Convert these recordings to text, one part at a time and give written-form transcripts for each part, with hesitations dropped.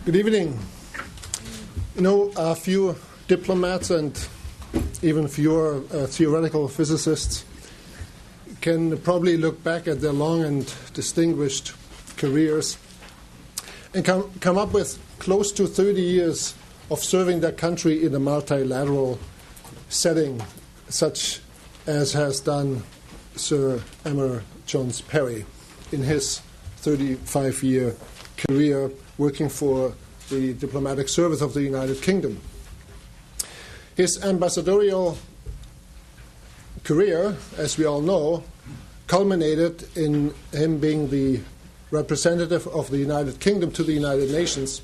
Good evening. You know, a few diplomats and even fewer theoretical physicists can probably look back at their long and distinguished careers and come up with close to 30 years of serving their country in a multilateral setting, such as has done Sir Emyr Jones Parry in his 35-year career working for the diplomatic service of the United Kingdom. His ambassadorial career, as we all know, culminated in him being the representative of the United Kingdom to the United Nations.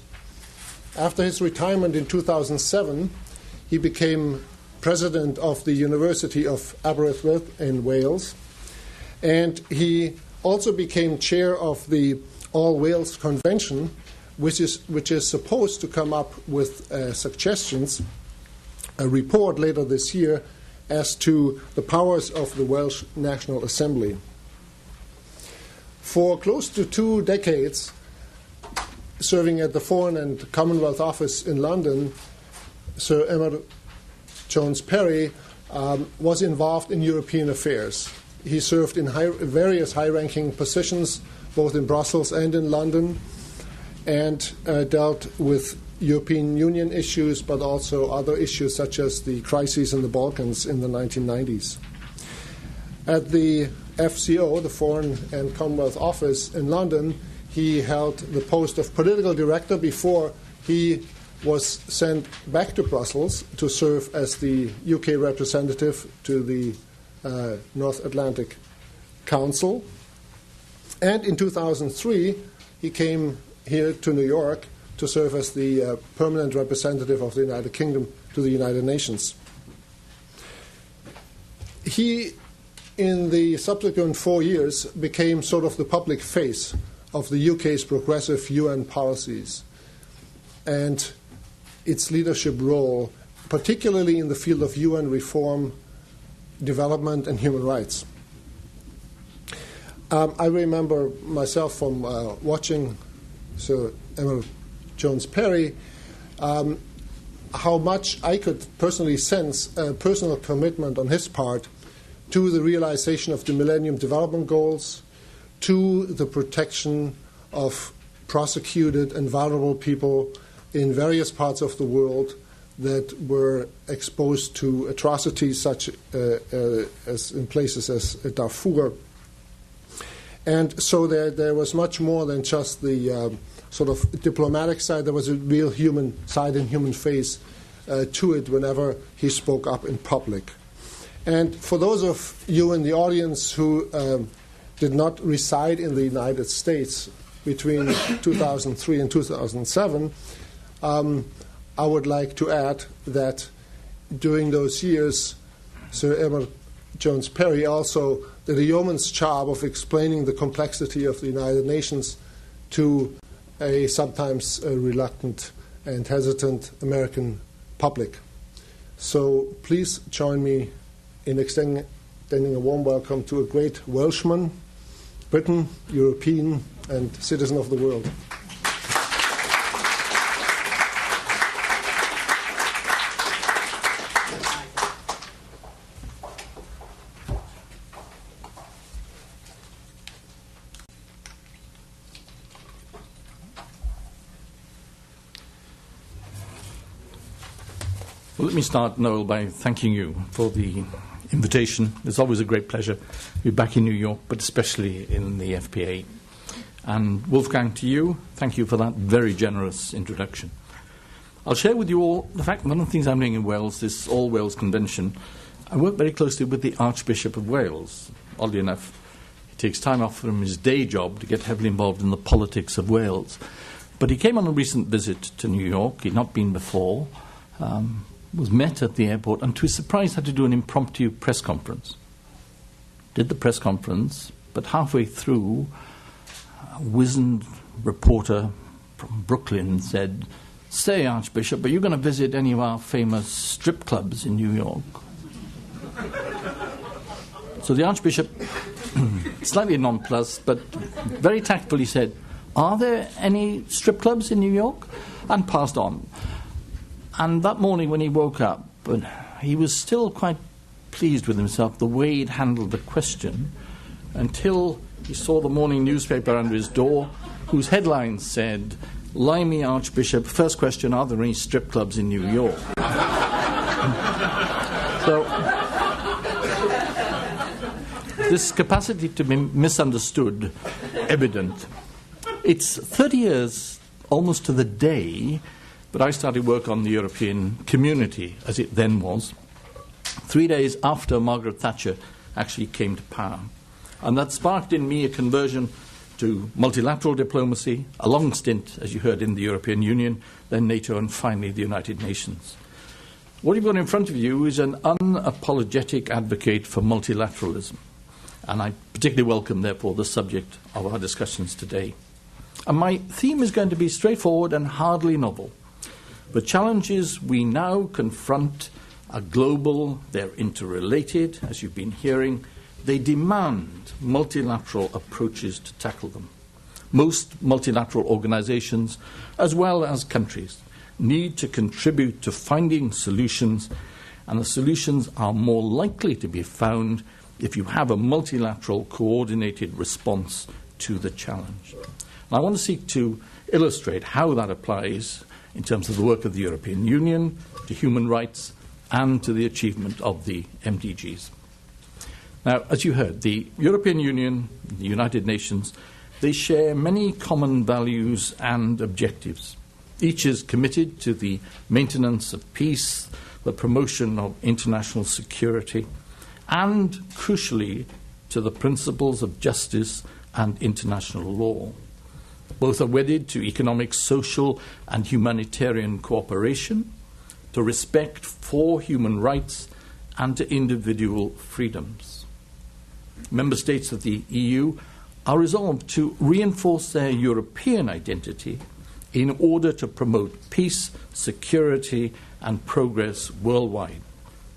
After his retirement in 2007, he became president of the University of Aberystwyth in Wales, and he also became chair of the All Wales Convention, which is supposed to come up with suggestions, a report later this year as to the powers of the Welsh National Assembly. For close to 2 decades, serving at the Foreign and Commonwealth Office in London, Sir Emyr Jones Parry was involved in European affairs. He served in various high-ranking positions, both in Brussels and in London, and dealt with European Union issues, but also other issues such as the crises in the Balkans in the 1990s. At the FCO, the Foreign and Commonwealth Office in London, he held the post of political director before he was sent back to Brussels to serve as the UK representative to the North Atlantic Council. And in 2003, he came here to New York to serve as the permanent representative of the United Kingdom to the United Nations. He, in the subsequent 4 years, became sort of the public face of the UK's progressive UN policies and its leadership role, particularly in the field of UN reform, development, and human rights. I remember myself from watching Sir Emyr Jones Parry, how much I could personally sense a personal commitment on his part to the realization of the Millennium Development Goals, to the protection of prosecuted and vulnerable people in various parts of the world that were exposed to atrocities such as in places as Darfur. And so there was much more than just the sort of diplomatic side. There was a real human side and human face to it whenever he spoke up in public. And for those of you in the audience who did not reside in the United States between 2003 and 2007, I would like to add that during those years, Sir Emyr Jones Parry also did a yeoman's job of explaining the complexity of the United Nations to a sometimes reluctant and hesitant American public. So please join me in extending a warm welcome to a great Welshman, Briton, European, and citizen of the world. Well, let me start, Noel, by thanking you for the invitation. It's always a great pleasure to be back in New York, but especially in the FPA. And Wolfgang, to you, thank you for that very generous introduction. I'll share with you all the fact that one of the things I'm doing in Wales, this All Wales Convention, I work very closely with the Archbishop of Wales. Oddly enough, he takes time off from his day job to get heavily involved in the politics of Wales. But he came on a recent visit to New York. He'd not been before. Was met at the airport, and to his surprise had to do an impromptu press conference. Did the press conference, but halfway through, a wizened reporter from Brooklyn said, "Say, Archbishop, are you going to visit any of our famous strip clubs in New York?" So the Archbishop, slightly nonplussed, but very tactfully said, "Are there any strip clubs in New York?" and passed on. And that morning when he woke up, he was still quite pleased with himself, the way he'd handled the question, until he saw the morning newspaper under his door, whose headline said, "Limey Archbishop, first question, are there any strip clubs in New York?" So, this capacity to be misunderstood, evident. It's 30 years, almost to the day, but I started work on the European Community, as it then was, 3 days after Margaret Thatcher actually came to power. And that sparked in me a conversion to multilateral diplomacy, a long stint, as you heard, in the European Union, then NATO, and finally the United Nations. What you've got in front of you is an unapologetic advocate for multilateralism. And I particularly welcome, therefore, the subject of our discussions today. And my theme is going to be straightforward and hardly novel. The challenges we now confront are global, they're interrelated, as you've been hearing. They demand multilateral approaches to tackle them. Most multilateral organizations, as well as countries, need to contribute to finding solutions, and the solutions are more likely to be found if you have a multilateral coordinated response to the challenge. And I want to seek to illustrate how that applies in terms of the work of the European Union, to human rights, and to the achievement of the MDGs. Now, as you heard, the European Union, the United Nations, they share many common values and objectives. Each is committed to the maintenance of peace, the promotion of international security, and, crucially, to the principles of justice and international law. Both are wedded to economic, social, and humanitarian cooperation, to respect for human rights, and to individual freedoms. Member states of the EU are resolved to reinforce their European identity in order to promote peace, security, and progress worldwide.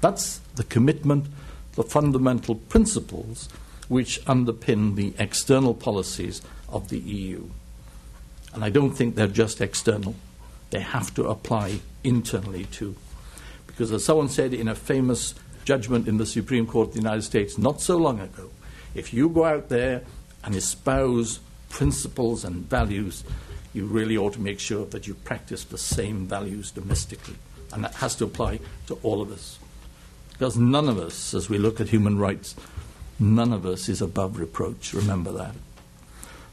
That's the commitment, the fundamental principles which underpin the external policies of the EU. And I don't think they're just external. They have to apply internally too. Because as someone said in a famous judgment in the Supreme Court of the United States not so long ago, if you go out there and espouse principles and values, you really ought to make sure that you practice the same values domestically. And that has to apply to all of us. Because none of us, as we look at human rights, none of us is above reproach. Remember that.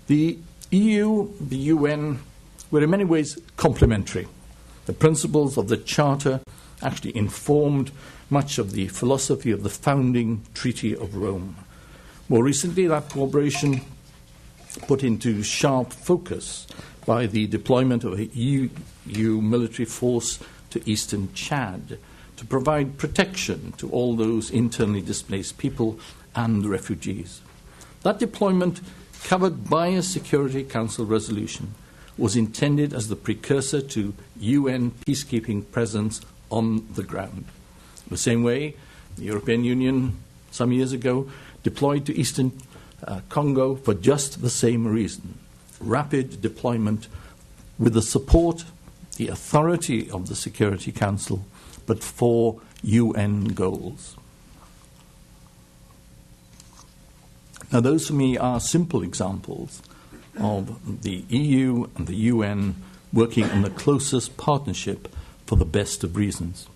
The EU, the UN, were in many ways complementary. The principles of the Charter actually informed much of the philosophy of the founding Treaty of Rome. More recently, that cooperation put into sharp focus by the deployment of a EU military force to eastern Chad to provide protection to all those internally displaced people and refugees. That deployment, covered by a Security Council resolution, was intended as the precursor to UN peacekeeping presence on the ground. The same way, the European Union, some years ago, deployed to eastern Congo for just the same reason: rapid deployment with the support, the authority of the Security Council, but for UN goals. Now, those for me are simple examples of the EU and the UN working in the closest partnership for the best of reasons.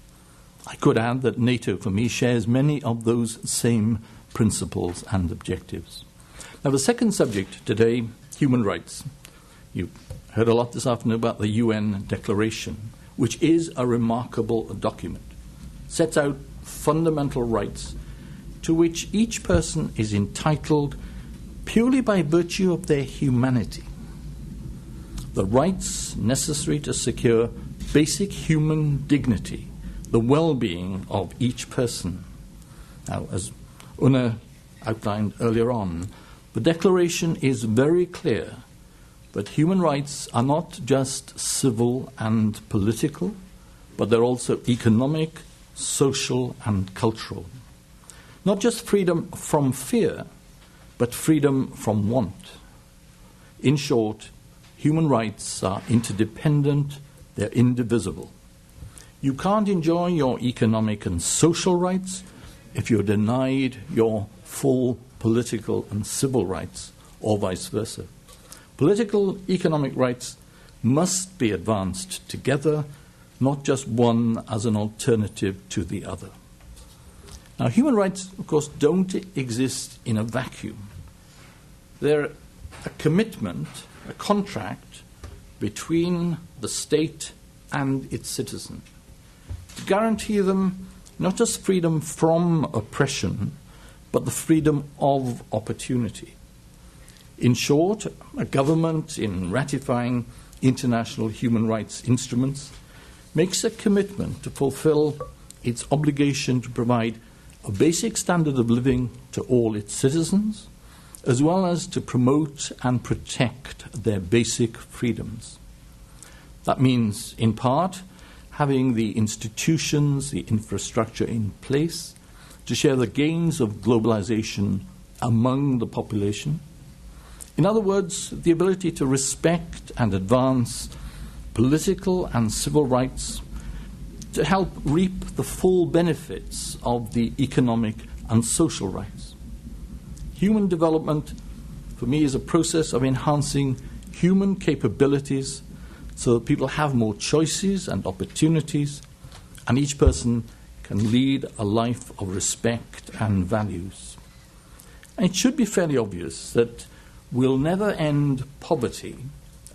I could add that NATO, for me, shares many of those same principles and objectives. Now, the second subject today, human rights. You heard a lot this afternoon about the UN Declaration, which is a remarkable document. Sets out fundamental rights to which each person is entitled purely by virtue of their humanity. The rights necessary to secure basic human dignity, the well-being of each person. Now, as Una outlined earlier on, the Declaration is very clear that human rights are not just civil and political, but they're also economic, social, and cultural. Not just freedom from fear, but freedom from want. In short, human rights are interdependent, they're indivisible. You can't enjoy your economic and social rights if you're denied your full political and civil rights, or vice versa. Political, economic rights must be advanced together, not just one as an alternative to the other. Now, human rights, of course, don't exist in a vacuum. They're a commitment, a contract between the state and its citizen to guarantee them not just freedom from oppression, but the freedom of opportunity. In short, a government, in ratifying international human rights instruments, makes a commitment to fulfill its obligation to provide a basic standard of living to all its citizens, as well as to promote and protect their basic freedoms. That means, in part, having the institutions, the infrastructure in place to share the gains of globalization among the population. In other words, the ability to respect and advance political and civil rights to help reap the full benefits of the economic and social rights. Human development, for me, is a process of enhancing human capabilities so that people have more choices and opportunities, and each person can lead a life of respect and values. And it should be fairly obvious that we'll never end poverty,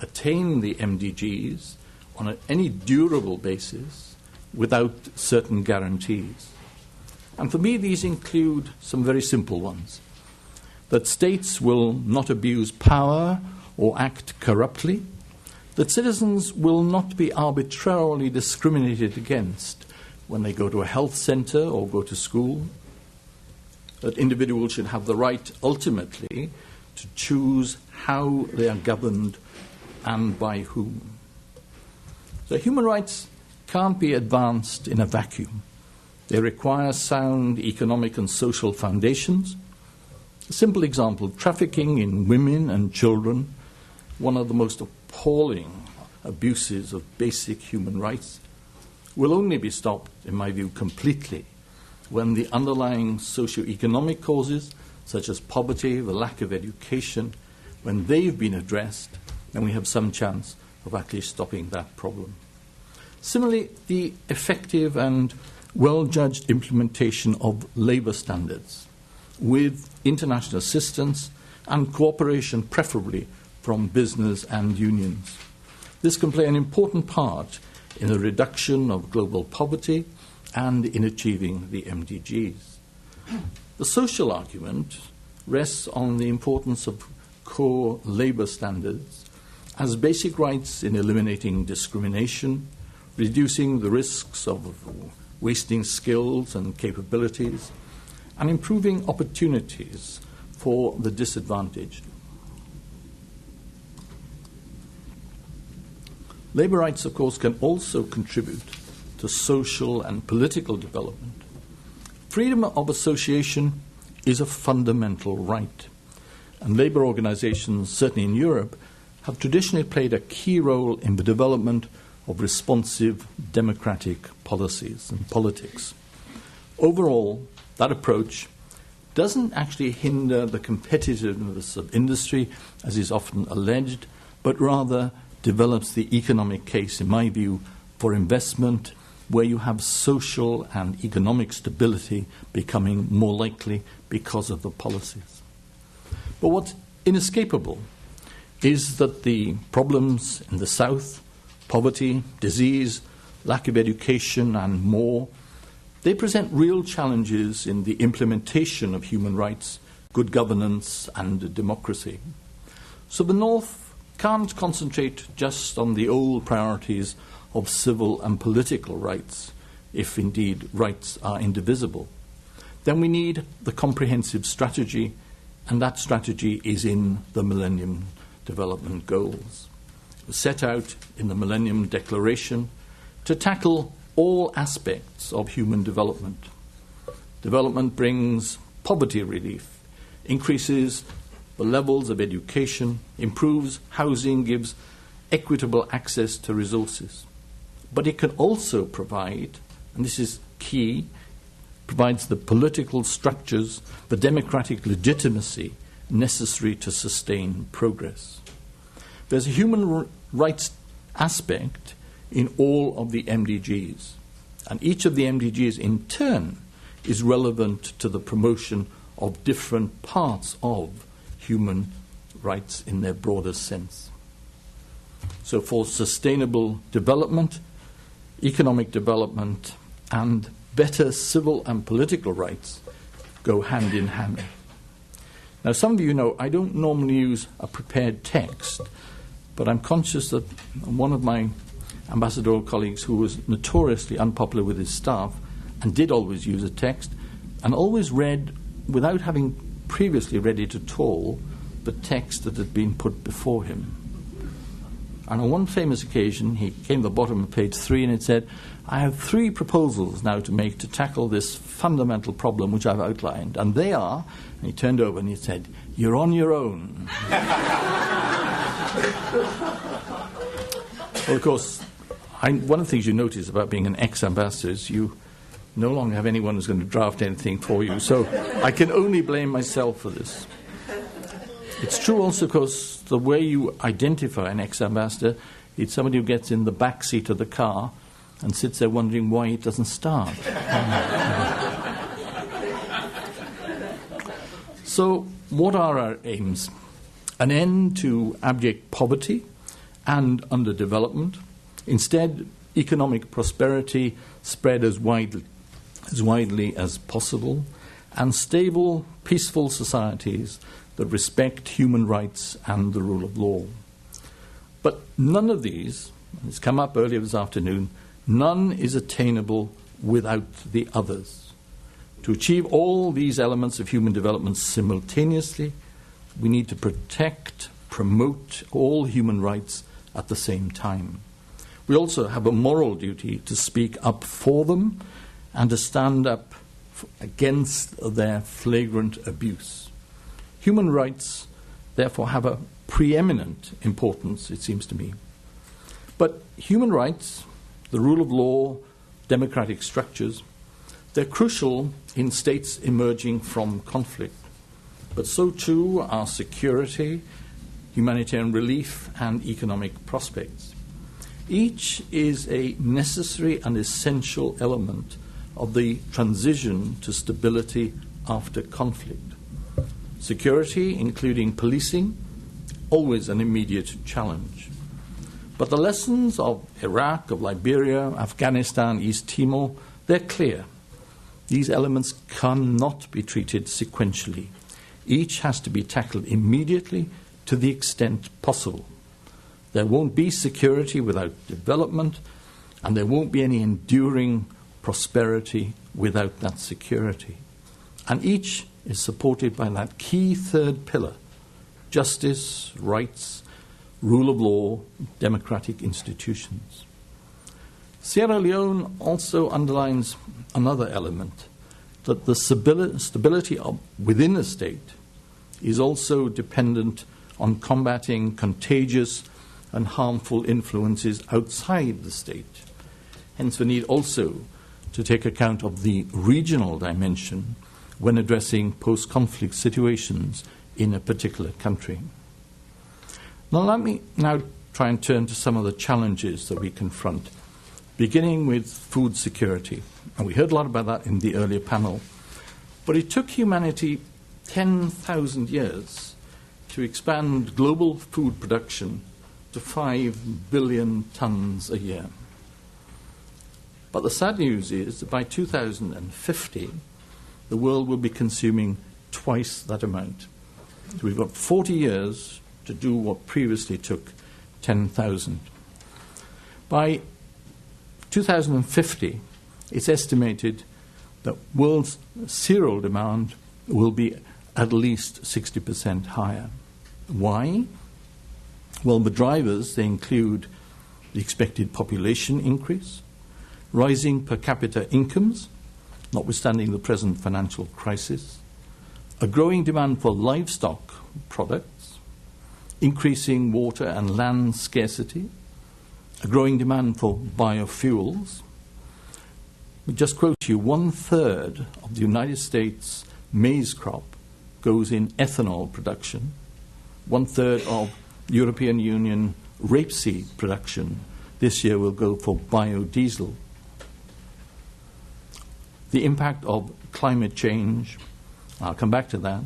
attain the MDGs on any durable basis without certain guarantees. And for me, these include some very simple ones. That states will not abuse power or act corruptly, that citizens will not be arbitrarily discriminated against when they go to a health centre or go to school, that individuals should have the right ultimately to choose how they are governed and by whom. So human rights can't be advanced in a vacuum. They require sound economic and social foundations. A simple example, trafficking in women and children, one of the most appalling abuses of basic human rights, will only be stopped, in my view, completely when the underlying socio-economic causes, such as poverty, the lack of education, when they've been addressed, then we have some chance of actually stopping that problem. Similarly, the effective and well-judged implementation of labour standards with international assistance and cooperation, preferably from business and unions. This can play an important part in the reduction of global poverty and in achieving the MDGs. The social argument rests on the importance of core labour standards as basic rights in eliminating discrimination, reducing the risks of wasting skills and capabilities, and improving opportunities for the disadvantaged. Labour rights, of course, can also contribute to social and political development. Freedom of association is a fundamental right, and labour organisations, certainly in Europe, have traditionally played a key role in the development of responsive democratic policies and politics. Overall, that approach doesn't actually hinder the competitiveness of industry, as is often alleged, but rather develops the economic case, in my view, for investment where you have social and economic stability becoming more likely because of the policies. But what's inescapable is that the problems in the South, poverty, disease, lack of education, and more, they present real challenges in the implementation of human rights, good governance, and democracy. So the North can't concentrate just on the old priorities of civil and political rights, if indeed rights are indivisible. Then we need the comprehensive strategy, and that strategy is in the Millennium Development Goals. It was set out in the Millennium Declaration to tackle all aspects of human development. Development brings poverty relief, increases the levels of education, improves housing, gives equitable access to resources. But it can also provide, and this is key, provides the political structures, the democratic legitimacy necessary to sustain progress. There's a human rights aspect in all of the MDGs, and each of the MDGs in turn is relevant to the promotion of different parts of human rights in their broader sense. So for sustainable development, economic development, and better civil and political rights go hand in hand. Now, some of you know I don't normally use a prepared text, but I'm conscious that one of my ambassadorial colleagues, who was notoriously unpopular with his staff and did always use a text, and always read, without having previously read it at all, the text that had been put before him. And on one famous occasion, he came to the bottom of page 3 and it said, I have 3 proposals now to make to tackle this fundamental problem which I've outlined. And they are, and he turned over and he said, you're on your own. Well, of course, one of the things you notice about being an ex-ambassador is you no longer have anyone who's going to draft anything for you. So I can only blame myself for this. It's true also because the way you identify an ex-ambassador, it's somebody who gets in the back seat of the car and sits there wondering why it doesn't start. So what are our aims? An end to abject poverty and underdevelopment. Instead, economic prosperity spread as widely as possible, and stable, peaceful societies that respect human rights and the rule of law. But none of these, it's come up earlier this afternoon, none is attainable without the others. To achieve all these elements of human development simultaneously, we need to protect, promote all human rights at the same time. We also have a moral duty to speak up for them and to stand up against their flagrant abuse. Human rights, therefore, have a preeminent importance, it seems to me. But human rights, the rule of law, democratic structures, they're crucial in states emerging from conflict. But so too are security, humanitarian relief, and economic prospects. Each is a necessary and essential element of the transition to stability after conflict. Security, including policing, always an immediate challenge. But the lessons of Iraq, of Liberia, Afghanistan, East Timor, they're clear. These elements cannot be treated sequentially. Each has to be tackled immediately to the extent possible. There won't be security without development, and there won't be any enduring prosperity without that security. And each is supported by that key third pillar: justice, rights, rule of law, democratic institutions. Sierra Leone also underlines another element, that the stability within a state is also dependent on combating contagious and harmful influences outside the state. Hence the need also to take account of the regional dimension when addressing post-conflict situations in a particular country. Now let me now try and turn to some of the challenges that we confront, beginning with food security. And we heard a lot about that in the earlier panel. But it took humanity 10,000 years to expand global food production to 5 billion tons a year. But the sad news is that by 2050, the world will be consuming twice that amount. So we've got 40 years to do what previously took 10,000. By 2050, it's estimated that world's cereal demand will be at least 60% higher. Why? Well, the drivers, they include the expected population increase, rising per capita incomes, notwithstanding the present financial crisis, a growing demand for livestock products, increasing water and land scarcity, a growing demand for biofuels. We just quote you, 1/3 of the United States maize crop goes in ethanol production, 1/3 of European Union rapeseed production this year will go for biodiesel. The impact of climate change, I'll come back to that,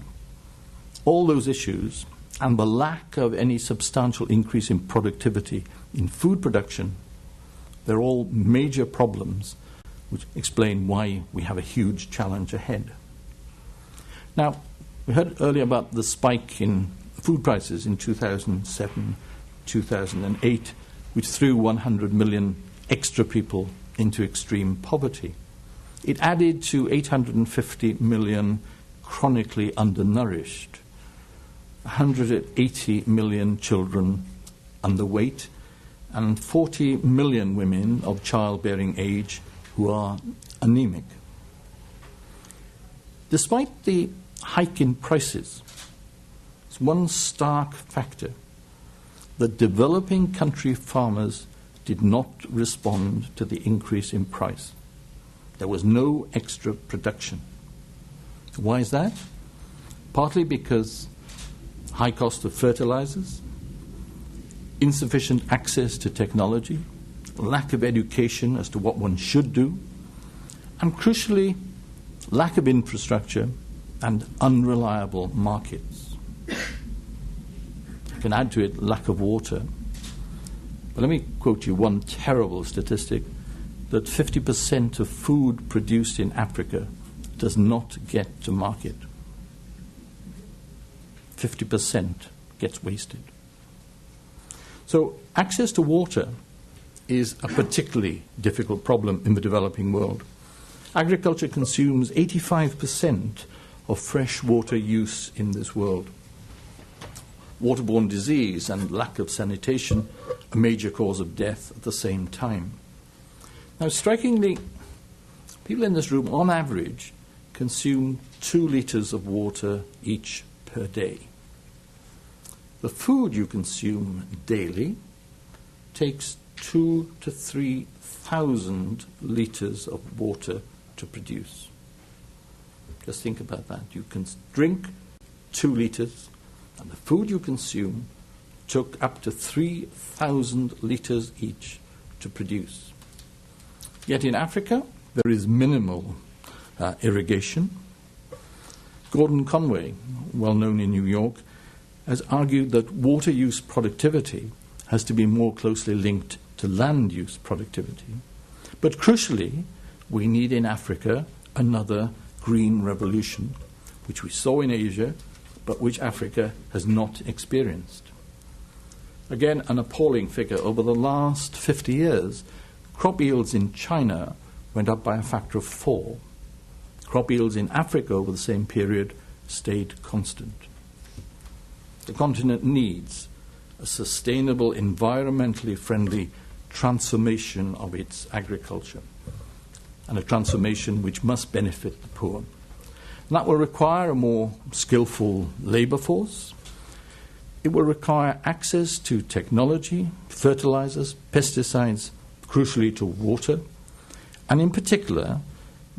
all those issues, and the lack of any substantial increase in productivity in food production, they're all major problems which explain why we have a huge challenge ahead. Now, we heard earlier about the spike in food prices in 2007, 2008, which threw 100 million extra people into extreme poverty. It added to 850 million chronically undernourished, 180 million children underweight, and 40 million women of childbearing age who are anemic. Despite the hike in prices, it's one stark factor that developing country farmers did not respond to the increase in price. There was no extra production. Why is that? Partly because high cost of fertilizers, insufficient access to technology, lack of education as to what one should do, and crucially, lack of infrastructure and unreliable markets. You can add to it lack of water. But let me quote you one terrible statistic, that 50% of food produced in Africa does not get to market. 50% gets wasted. So access to water is a particularly difficult problem in the developing world. Agriculture consumes 85% of fresh water use in this world. Waterborne disease and lack of sanitation, a major cause of death at the same time. Now, strikingly, people in this room, on average, consume 2 liters of water each per day. The food you consume daily takes 2,000 to 3,000 liters of water to produce. Just think about that. You can drink 2 liters, and the food you consume took up to 3,000 liters each to produce. Yet in Africa, there is minimal irrigation. Gordon Conway, well known in New York, has argued that water use productivity has to be more closely linked to land use productivity. But crucially, we need in Africa another green revolution, which we saw in Asia, but which Africa has not experienced. Again, an appalling figure. Over the last 50 years, crop yields in China went up by a factor of 4. Crop yields in Africa over the same period stayed constant. The continent needs a sustainable, environmentally friendly transformation of its agriculture, and a transformation which must benefit the poor. And that will require a more skillful labour force. It will require access to technology, fertilizers, pesticides, crucially to water, and in particular,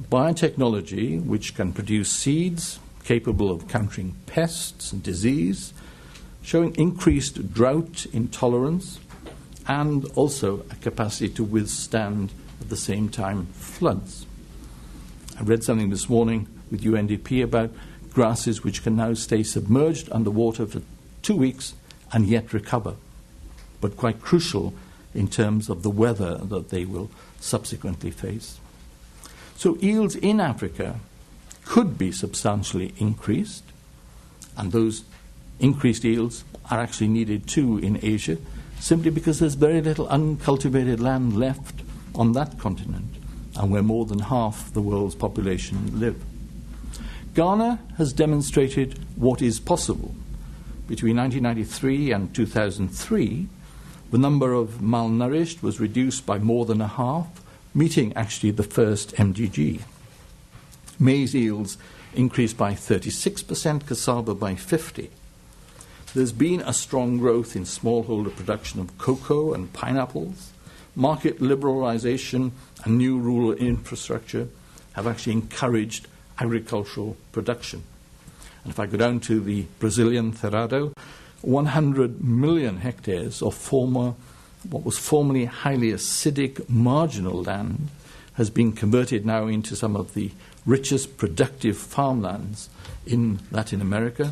biotechnology which can produce seeds capable of countering pests and disease, showing increased drought intolerance, and also a capacity to withstand, at the same time, floods. I read something this morning with UNDP about grasses which can now stay submerged underwater for 2 weeks and yet recover, but quite crucial in terms of the weather that they will subsequently face. So yields in Africa could be substantially increased, and those increased yields are actually needed too in Asia, simply because there's very little uncultivated land left on that continent, and where more than half the world's population live. Ghana has demonstrated what is possible. Between 1993 and 2003, the number of malnourished was reduced by more than a half, meeting actually the first MDG. Maize yields increased by 36%, cassava by 50%. There's been a strong growth in smallholder production of cocoa and pineapples. Market liberalization and new rural infrastructure have actually encouraged agricultural production. And if I go down to the Brazilian Cerrado, 100 million hectares of what was formerly highly acidic marginal land has been converted now into some of the richest productive farmlands in Latin America.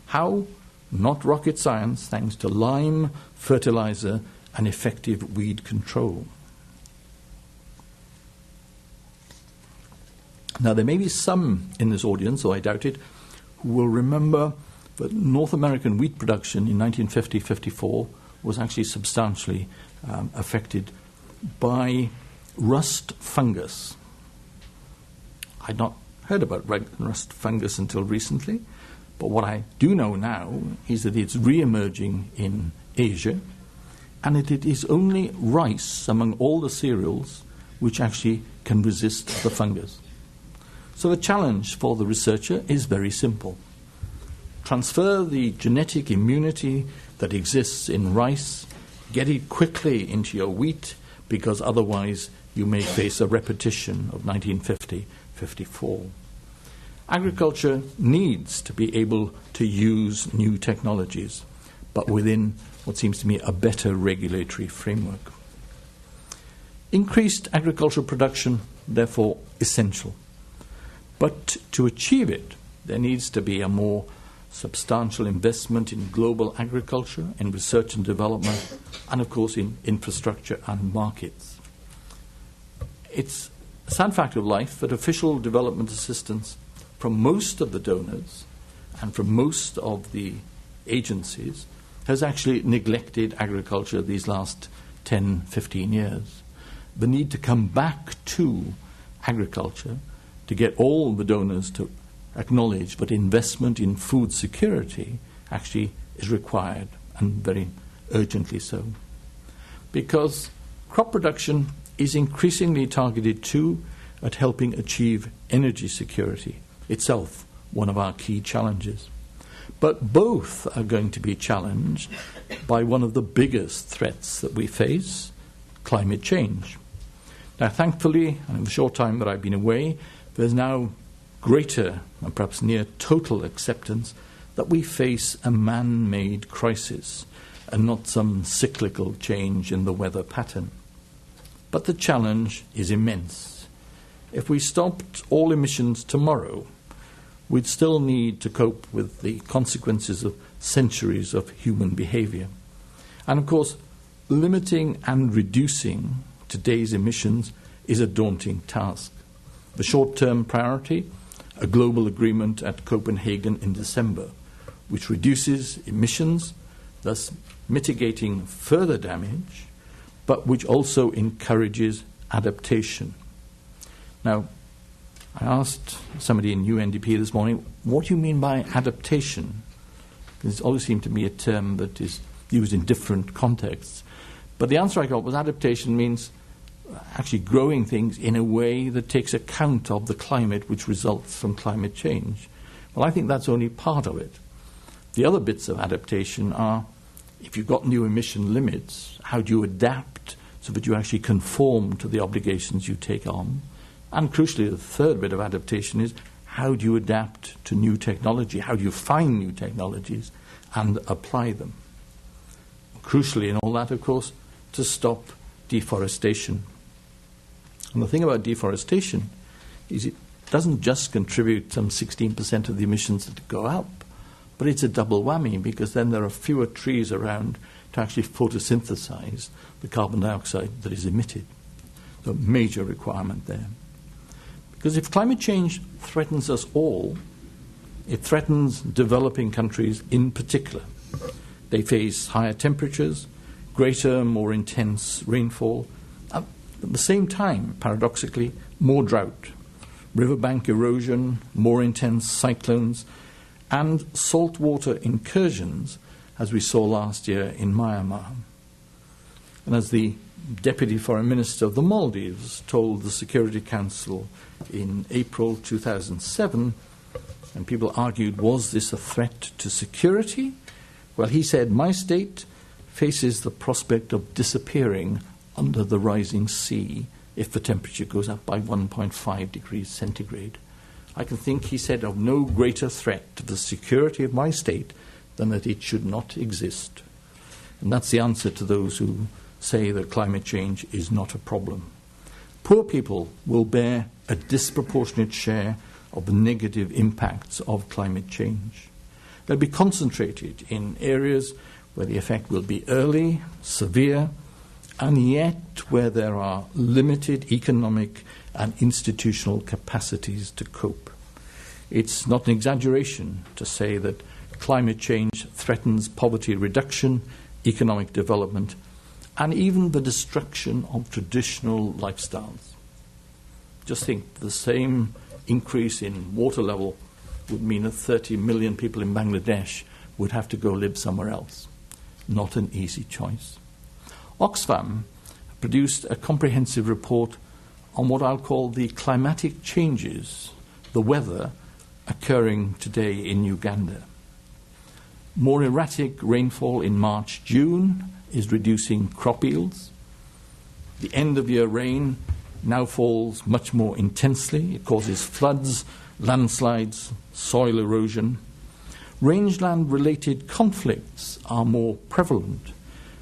How? Not rocket science, thanks to lime, fertilizer, and effective weed control. Now, there may be some in this audience, though I doubt it, who will remember that North American wheat production in 1950-54 was actually substantially affected by rust fungus. I'd not heard about rust fungus until recently, but what I do know now is that it's re-emerging in Asia, and that it is only rice among all the cereals which actually can resist the fungus. So the challenge for the researcher is very simple. Transfer the genetic immunity that exists in rice, get it quickly into your wheat, because otherwise you may face a repetition of 1950-54. Agriculture needs to be able to use new technologies, but within what seems to me a better regulatory framework. Increased agricultural production, therefore, essential. But to achieve it, there needs to be a more substantial investment in global agriculture, in research and development, and of course in infrastructure and markets. It's a sad fact of life that official development assistance from most of the donors and from most of the agencies has actually neglected agriculture these last 10, 15 years. The need to come back to agriculture to get all the donors to acknowledge that investment in food security actually is required, and very urgently so. Because crop production is increasingly targeted too at helping achieve energy security, itself one of our key challenges. But both are going to be challenged by one of the biggest threats that we face, climate change. Now, thankfully, in the short time that I've been away, there's now greater and perhaps near total acceptance that we face a man-made crisis and not some cyclical change in the weather pattern. But the challenge is immense. If we stopped all emissions tomorrow, we'd still need to cope with the consequences of centuries of human behavior. And of course, limiting and reducing today's emissions is a daunting task. The short-term priority, a global agreement at Copenhagen in December, which reduces emissions, thus mitigating further damage, but which also encourages adaptation. Now, I asked somebody in UNDP this morning, what do you mean by adaptation? This always seemed to be a term that is used in different contexts. But the answer I got was adaptation means actually growing things in a way that takes account of the climate which results from climate change. Well, I think that's only part of it. The other bits of adaptation are, if you've got new emission limits, how do you adapt so that you actually conform to the obligations you take on? And crucially, the third bit of adaptation is, how do you adapt to new technology? How do you find new technologies and apply them? Crucially in all that, of course, to stop deforestation. And the thing about deforestation is it doesn't just contribute some 16% of the emissions that go up, but it's a double whammy, because then there are fewer trees around to actually photosynthesize the carbon dioxide that is emitted. The major requirement there. Because if climate change threatens us all, it threatens developing countries in particular. They face higher temperatures, greater, more intense rainfall, at the same time, paradoxically, more drought, riverbank erosion, more intense cyclones, and saltwater incursions, as we saw last year in Myanmar. And as the Deputy Foreign Minister of the Maldives told the Security Council in April 2007, and people argued, was this a threat to security? Well, he said, my state faces the prospect of disappearing under the rising sea if the temperature goes up by 1.5 degrees centigrade. I can think, he said, of no greater threat to the security of my state than that it should not exist. And that's the answer to those who say that climate change is not a problem. Poor people will bear a disproportionate share of the negative impacts of climate change. They'll be concentrated in areas where the effect will be early, severe, and yet where there are limited economic and institutional capacities to cope. It's not an exaggeration to say that climate change threatens poverty reduction, economic development, and even the destruction of traditional lifestyles. Just think, the same increase in water level would mean that 30 million people in Bangladesh would have to go live somewhere else. Not an easy choice. Oxfam produced a comprehensive report on what I'll call the climatic changes, the weather occurring today in Uganda. More erratic rainfall in March, June is reducing crop yields. The end-of-year rain now falls much more intensely. It causes floods, landslides, soil erosion. Rangeland-related conflicts are more prevalent.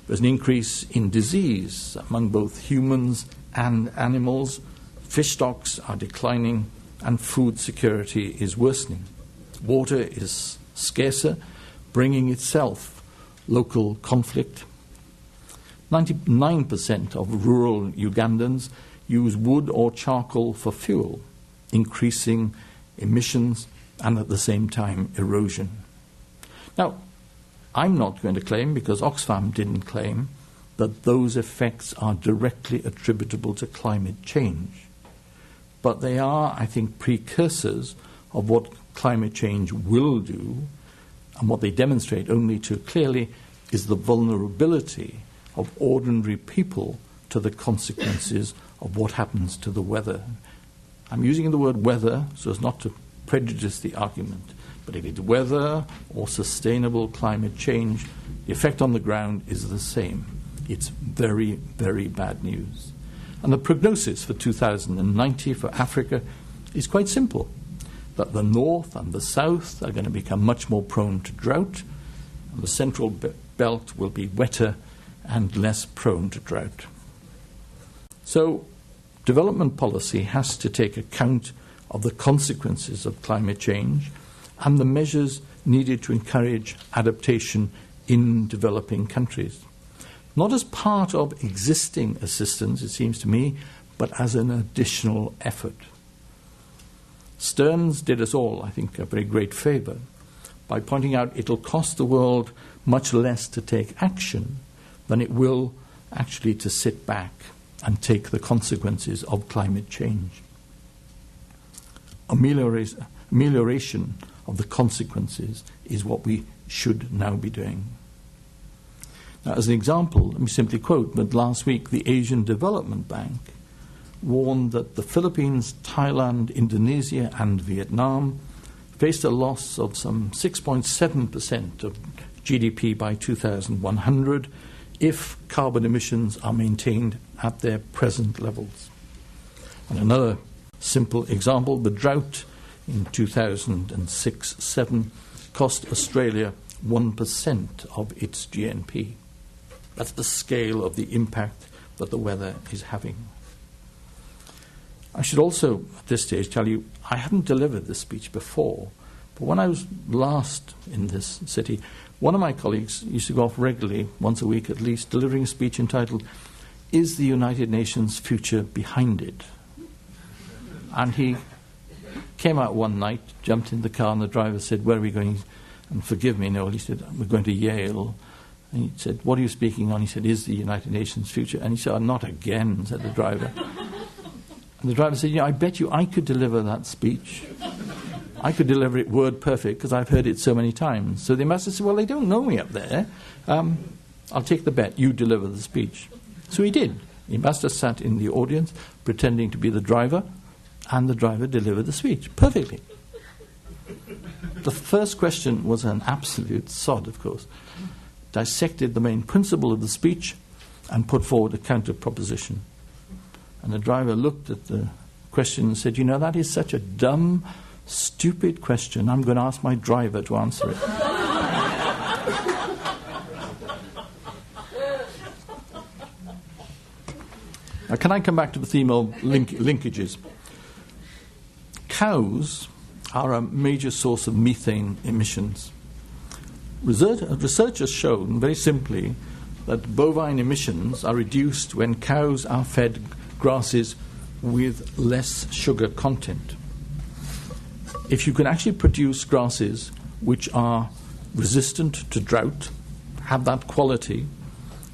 There's an increase in disease among both humans and animals. Fish stocks are declining, and food security is worsening. Water is scarcer, bringing itself local conflict. 99% of rural Ugandans use wood or charcoal for fuel, increasing emissions and at the same time erosion. Now, I'm not going to claim, because Oxfam didn't claim, that those effects are directly attributable to climate change. But they are, I think, precursors of what climate change will do, and what they demonstrate only too clearly is the vulnerability of ordinary people to the consequences of what happens to the weather. I'm using the word weather so as not to prejudice the argument, but if it's weather or sustainable climate change, the effect on the ground is the same. It's very, very bad news. And the prognosis for 2090 for Africa is quite simple, that the north and the south are going to become much more prone to drought, and the central belt will be wetter and less prone to drought. So development policy has to take account of the consequences of climate change and the measures needed to encourage adaptation in developing countries. Not as part of existing assistance, it seems to me, but as an additional effort. Stearns did us all, I think, a very great favour by pointing out it'll cost the world much less to take action than it will actually to sit back and take the consequences of climate change. Amelioration of the consequences is what we should now be doing. Now, as an example, let me simply quote that last week the Asian Development Bank warned that the Philippines, Thailand, Indonesia and Vietnam faced a loss of some 6.7% of GDP by 2100 if carbon emissions are maintained at their present levels. And another simple example, the drought in 2006-07 cost Australia 1% of its GNP. That's the scale of the impact that the weather is having. I should also, at this stage, tell you, I haven't delivered this speech before, but when I was last in this city, one of my colleagues used to go off regularly, once a week at least, delivering a speech entitled, "Is the United Nations Future Behind It?" And he came out one night, jumped in the car, and the driver said, "Where are we going?" And forgive me, Noel, he said, "We're going to Yale." And he said, "What are you speaking on?" He said, "Is the United Nations future?" And he said, "Oh, not again," said the driver. And the driver said, I bet you I could deliver that speech. I could deliver it word perfect because I've heard it so many times. So the ambassador said, "Well, they don't know me up there. I'll take the bet. You deliver the speech." So he did. The ambassador sat in the audience pretending to be the driver, and the driver delivered the speech perfectly. The first question was an absolute sod, of course. Dissected the main principle of the speech and put forward a counter proposition. And the driver looked at the question and said, that is such a dumb, stupid question. I'm going to ask my driver to answer it. Now, can I come back to the theme of linkages? Cows are a major source of methane emissions. Research has shown, very simply, that bovine emissions are reduced when cows are fed grasses with less sugar content. If you can actually produce grasses which are resistant to drought, have that quality,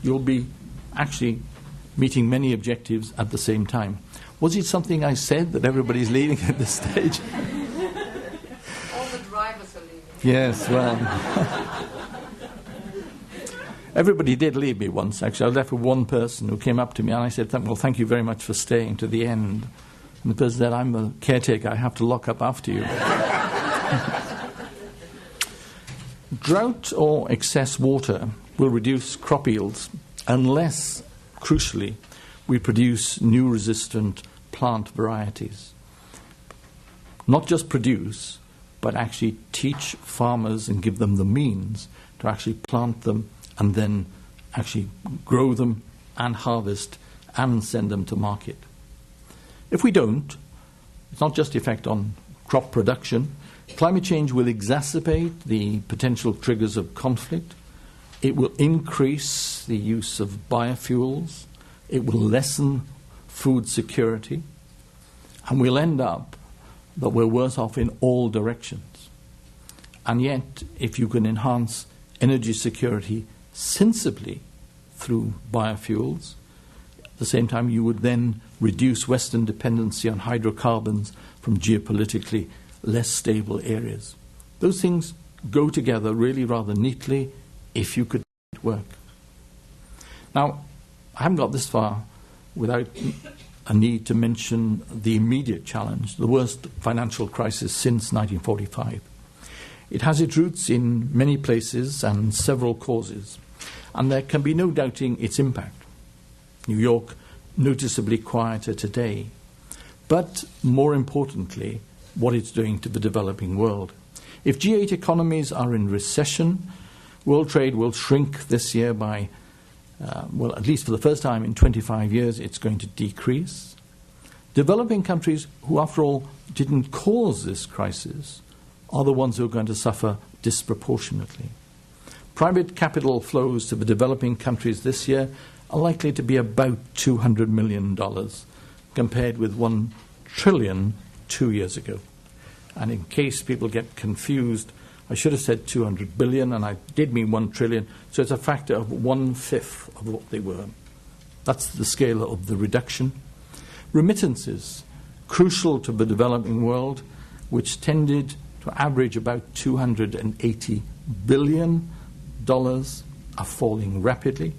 you'll be actually meeting many objectives at the same time. Was it something I said that everybody's leaving at this stage? All the drivers are leaving. Yes, well. Everybody did leave me once, actually. I was left with one person who came up to me and I said, thank you very much for staying to the end. And the person said, I'm a caretaker, I have to lock up after you. Drought or excess water will reduce crop yields unless, crucially, we produce new resistant plant varieties. Not just produce, but actually teach farmers and give them the means to actually plant them and then actually grow them and harvest and send them to market. If we don't, it's not just the effect on crop production. Climate change will exacerbate the potential triggers of conflict. It will increase the use of biofuels. It will lessen food security. And we'll end up that we're worse off in all directions. And yet, if you can enhance energy security sensibly through biofuels, at the same time you would then reduce Western dependency on hydrocarbons from geopolitically less stable areas. Those things go together really rather neatly if you could make it work. Now, I haven't got this far without a need to mention the immediate challenge, the worst financial crisis since 1945. It has its roots in many places and several causes, and there can be no doubting its impact. New York, noticeably quieter today, but more importantly, what it's doing to the developing world. If G8 economies are in recession, world trade will shrink this year by, at least for the first time in 25 years, it's going to decrease. Developing countries, who after all didn't cause this crisis, are the ones who are going to suffer disproportionately. Private capital flows to the developing countries this year are likely to be about $200 million, compared with $1 trillion 2 years ago. And in case people get confused, I should have said 200 billion, and I did mean 1 trillion, so it's a factor of 1/5 of what they were. That's the scale of the reduction. Remittances, crucial to the developing world, which tended to average about $280 billion, are falling rapidly.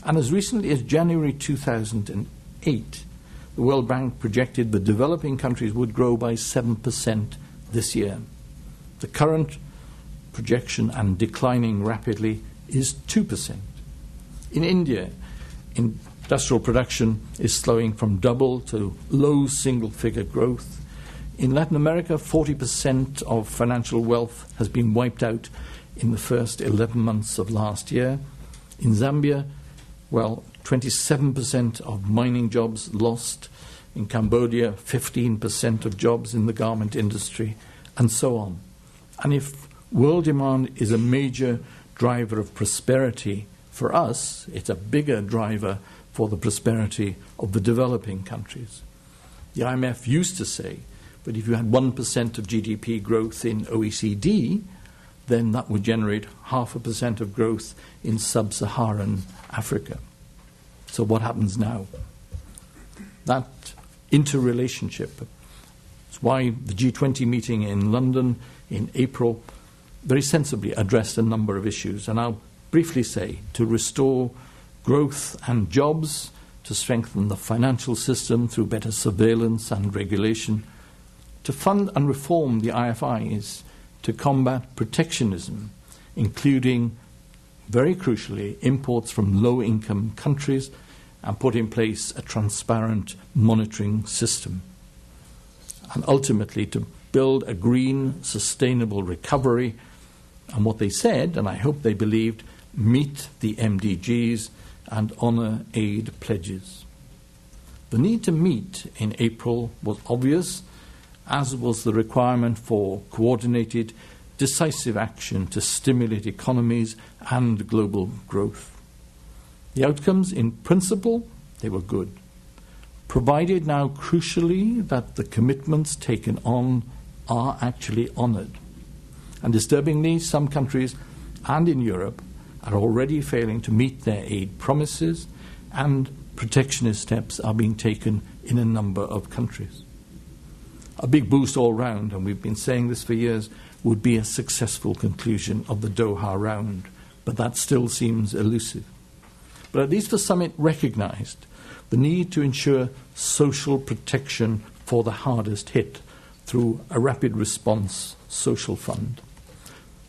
And as recently as January 2008, the World Bank projected the developing countries would grow by 7% this year. The current projection, and declining rapidly, is 2%. In India, industrial production is slowing from double to low single-figure growth. In Latin America, 40% of financial wealth has been wiped out in the first 11 months of last year. In Zambia, 27% of mining jobs lost. In Cambodia, 15% of jobs in the garment industry, and so on. And if world demand is a major driver of prosperity for us, it's a bigger driver for the prosperity of the developing countries. The IMF used to say that if you had 1% of GDP growth in OECD, then that would generate 0.5% of growth in sub-Saharan Africa. So what happens now? That interrelationship. It's why the G20 meeting in London in April very sensibly addressed a number of issues. And I'll briefly say, to restore growth and jobs, to strengthen the financial system through better surveillance and regulation, to fund and reform the IFIs to combat protectionism, including, very crucially, imports from low-income countries, and put in place a transparent monitoring system. And ultimately to build a green, sustainable recovery, and what they said, and I hope they believed, meet the MDGs and honour aid pledges. The need to meet in April was obvious, as was the requirement for coordinated, decisive action to stimulate economies and global growth. The outcomes, in principle, they were good, provided now crucially that the commitments taken on are actually honoured. And disturbingly, some countries and in Europe are already failing to meet their aid promises, and protectionist steps are being taken in a number of countries. A big boost all round, and we've been saying this for years, would be a successful conclusion of the Doha round, but that still seems elusive. But at least the summit recognised the need to ensure social protection for the hardest hit through a rapid response social fund.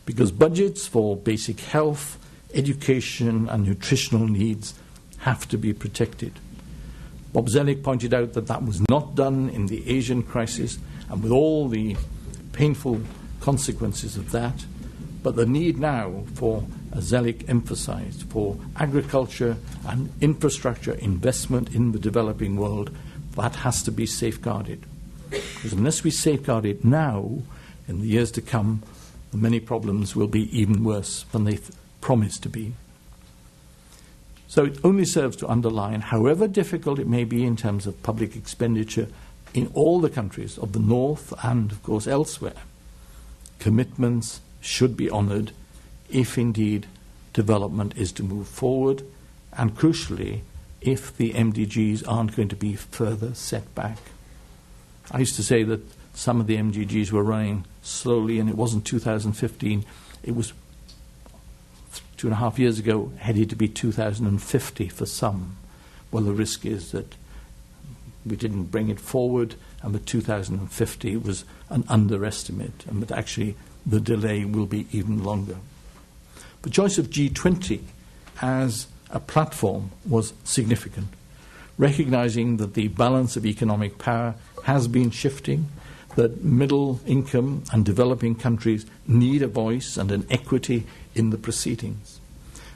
Because budgets for basic health, education and nutritional needs have to be protected. Bob Zellick pointed out that that was not done in the Asian crisis, and with all the painful consequences of that, but the need now for, as Zellick emphasized, for agriculture and infrastructure investment in the developing world, that has to be safeguarded. Because unless we safeguard it now, in the years to come, the many problems will be even worse than they promised to be. So it only serves to underline, however difficult it may be in terms of public expenditure in all the countries of the North and, of course, elsewhere, commitments should be honoured if indeed development is to move forward, and crucially, if the MDGs aren't going to be further set back. I used to say that some of the MDGs were running slowly, and it wasn't 2015, it was 2.5 years ago, headed to be 2050 for some. Well, the risk is that we didn't bring it forward, and the 2050 was an underestimate, and that actually the delay will be even longer. The choice of G20 as a platform was significant, recognizing that the balance of economic power has been shifting, that middle income and developing countries need a voice and an equity in the proceedings.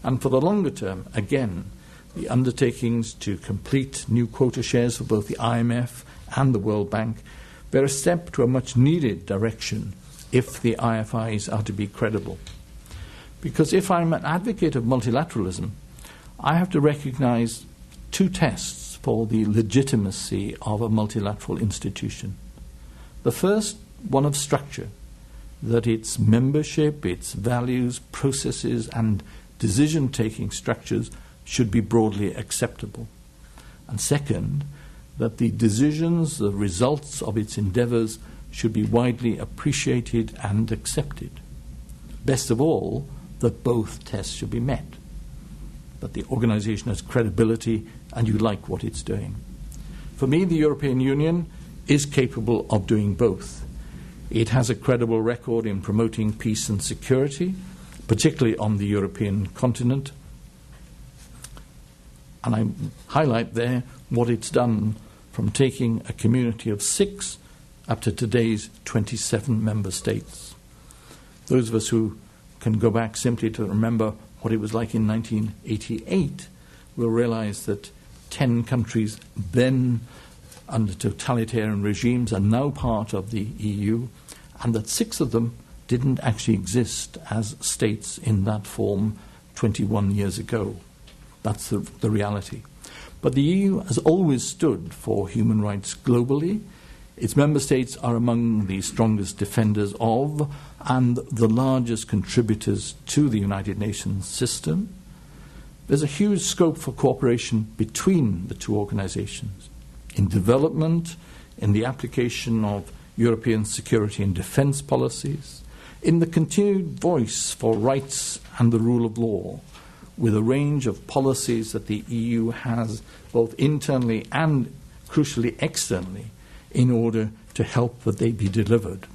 And for the longer term, again, the undertakings to complete new quota shares for both the IMF and the World Bank bear a step to a much needed direction if the IFIs are to be credible. Because if I'm an advocate of multilateralism, I have to recognize two tests for the legitimacy of a multilateral institution. The first, one of structure, that its membership, its values, processes and decision-taking structures should be broadly acceptable. And second, that the decisions, the results of its endeavours should be widely appreciated and accepted. Best of all, that both tests should be met, that the organisation has credibility and you like what it's doing. For me, the European Union is capable of doing both. It has a credible record in promoting peace and security, particularly on the European continent. And I highlight there what it's done from taking a community of 6 up to today's 27 member states. Those of us who can go back simply to remember what it was like in 1988 will realize that 10 countries then under totalitarian regimes are now part of the EU, and that 6 of them didn't actually exist as states in that form 21 years ago. That's the reality. But the EU has always stood for human rights globally. Its member states are among the strongest defenders of and the largest contributors to the United Nations system. There's a huge scope for cooperation between the two organizations in development, in the application of European security and defense policies, in the continued voice for rights and the rule of law, with a range of policies that the EU has both internally and, crucially, externally, in order to help that they be delivered.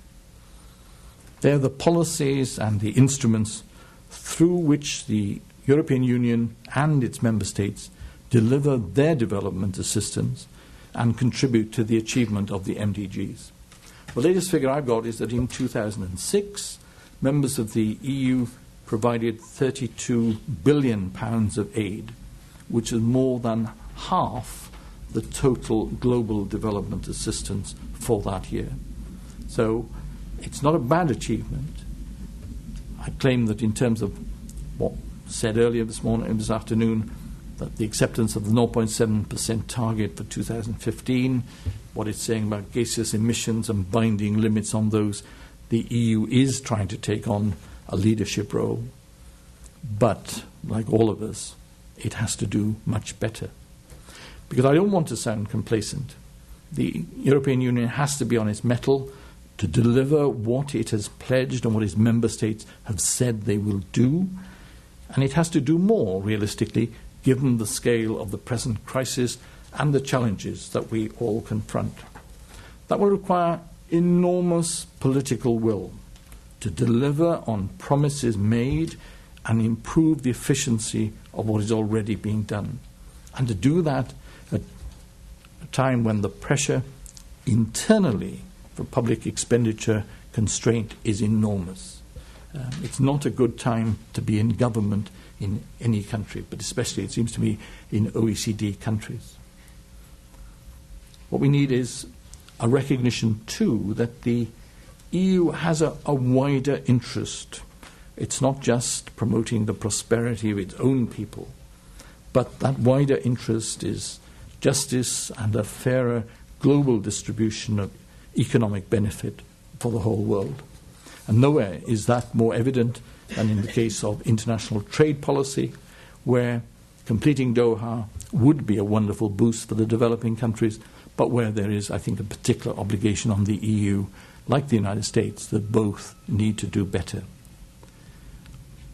They're the policies and the instruments through which the European Union and its member states deliver their development assistance and contribute to the achievement of the MDGs. The latest figure I've got is that in 2006, members of the EU provided £32 billion of aid, which is more than half the total global development assistance for that year. So it's not a bad achievement. I claim that in terms of what said earlier this afternoon, that the acceptance of the 0.7% target for 2015, what it's saying about gaseous emissions and binding limits on those, the EU is trying to take on a leadership role. But, like all of us, it has to do much better. Because I don't want to sound complacent. The European Union has to be on its mettle to deliver what it has pledged and what its member states have said they will do. And it has to do more, realistically, given the scale of the present crisis and the challenges that we all confront. That will require enormous political will to deliver on promises made and improve the efficiency of what is already being done. And to do that at a time when the pressure internally for public expenditure constraint is enormous. It's not a good time to be in government in any country, but especially, it seems to me, in OECD countries. What we need is a recognition, too, that the EU has a wider interest. It's not just promoting the prosperity of its own people, but that wider interest is justice and a fairer global distribution of economic benefit for the whole world. And nowhere is that more evident than in the case of international trade policy, where completing Doha would be a wonderful boost for the developing countries, but where there is, I think, a particular obligation on the EU, like the United States, that both need to do better.